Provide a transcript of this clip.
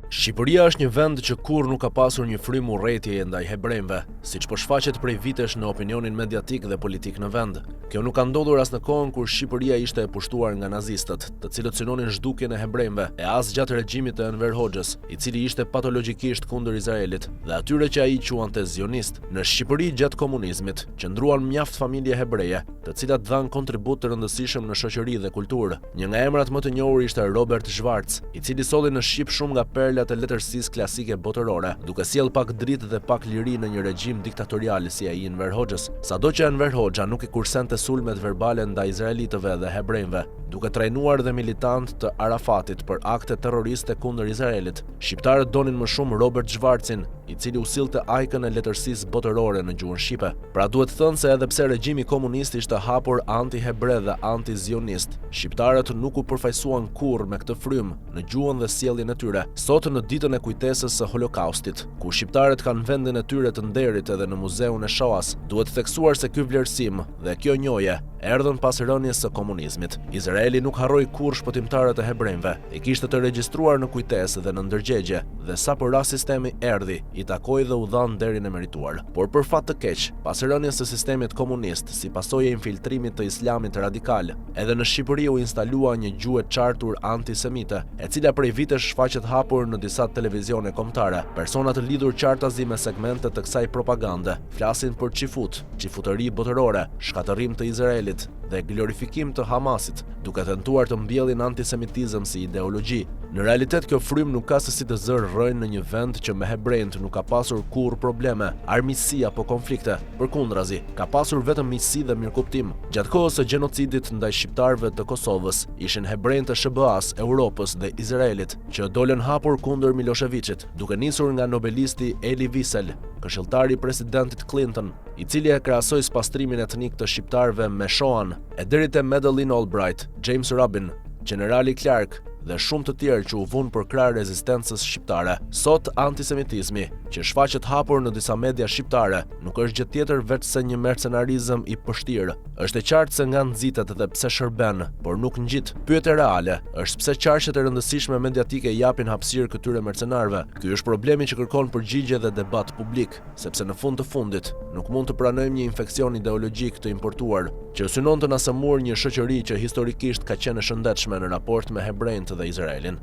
Shqipëria është një vend që kurrë nuk ka pasur një frymë urrëtieje ndaj hebrejve, siç po shfaqet prej vitesh në opinionin mediatik dhe politik në vend. Kjo nuk ka ndodhur as në kohën kur Shqipëria ishte e pushtuar nga nazistët, të cilët synonin zhdukjen e hebrejve, e as gjatë regjimit të Enver Hoxhës, i cili ishte patologjikisht kundër Izraelit dhe atyre që ai quante zionist. Në Shqipëri gjatë komunizmit qëndruan mjaft familje hebreje, të cilat dhanë kontribut të rëndësishëm në shoqëri dhe kulturë. Një nga emrat më të njohur ishte Robert Schwarz, i cili solli në Shqip shumë nga perlat e letërsisë klasike botërore, duke sjell pak dritë dhe pak liri në një regjim diktatorial si ai i Enver Hoxhës. Sado që Enver Hoxha nuk i kursente sulmet verbale ndaj izraelitëve dhe hebrejve, duke trajnuar dhe militant të Arafatit për akte terroriste kundër Izraelit, shqiptarët donin më shumë Robert Schwarzin, i cili u sillte ajkën e letërsisë botërore në gjuhën shqipe. Pra duhet thënë se edhe pse regjimi komunist ishte hapur anti-hebre dhe anti-zionist, shqiptarët nuk u përfaqësuan kurrë me këtë frymë në gjuhën dhe sjelljen e tyre. Sot në ditën e kujtesës së Holokaustit, ku shqiptarët kanë vendin e tyre të nderit edhe në muzeun e Shoas, duhet theksuar se ky vlerësim dhe kjo njohje erdhën pas rënies së komunizmit. Izraeli nuk harroi kurrë shpëtimtarët e hebrejve, i kishte të regjistruar në kujtesë dhe në ndërgjegje, dhe sa për rast sistemi erdhi, i takoi dhe u dha nderin e merituar. Por për fat të keq, pas rënies së sistemit komunist, si pasojë e infiltrimit të islamit radikal, edhe në Shqipëri u instalua një gjuhë e qartur antisemite, e cila prej vitesh shfaqet hapur në disa televizione kombëtare. Persona të lidhur qartazi me segmente të kësaj propagande flasin për çifutëri botërore, shkatërrim të Izraelit dhe glorifikim të Hamasit, duke tentuar të mbjellin antisemitizëm si ideologji. Në realitet kjo frymë nuk ka se si të zërë rënë në një vend që me hebrejt nuk ka pasur kurrë probleme, armiqësi apo konflikte. Përkundrazi, ka pasur vetëm miqësi dhe mirëkuptim. Gjatë kohës së gjenocidit ndaj shqiptarëve të Kosovës, ishin hebrejt të SBA-s, Europës dhe Izraelit, që dolën hapur kundër Miloševićit, duke nisur nga nobelisti Elie Wiesel, këshilltari i presidentit Clinton, i cili e krahasoi spastrimin etnik të shqiptarëve me Shoan, e deri te Madeleine Albright, James Robin, generali Clark dhe shumë të tjerë që u vunë për krah rezistencës shqiptare. Sot antisemitizmi, që shfaqet hapur në disa media shqiptare, nuk është gjë tjetër veç se një mercenarizëm i pështirë. Është e qartë se nga nxitet dhe pse shërben, por nuk ngjit. Pyetja reale është pse qarqet e rëndësishme mediatike japin hapësirë këtyre mercenarëve. Ky është problemi që kërkon përgjigje dhe debat publik, sepse në fund të fundit nuk mund të pranojmë një infeksion ideologjik të importuar, që synon të na sëmurë një shoqëri që historikisht ka qenë e shëndetshme në raport me hebrejt dhe Izraelin.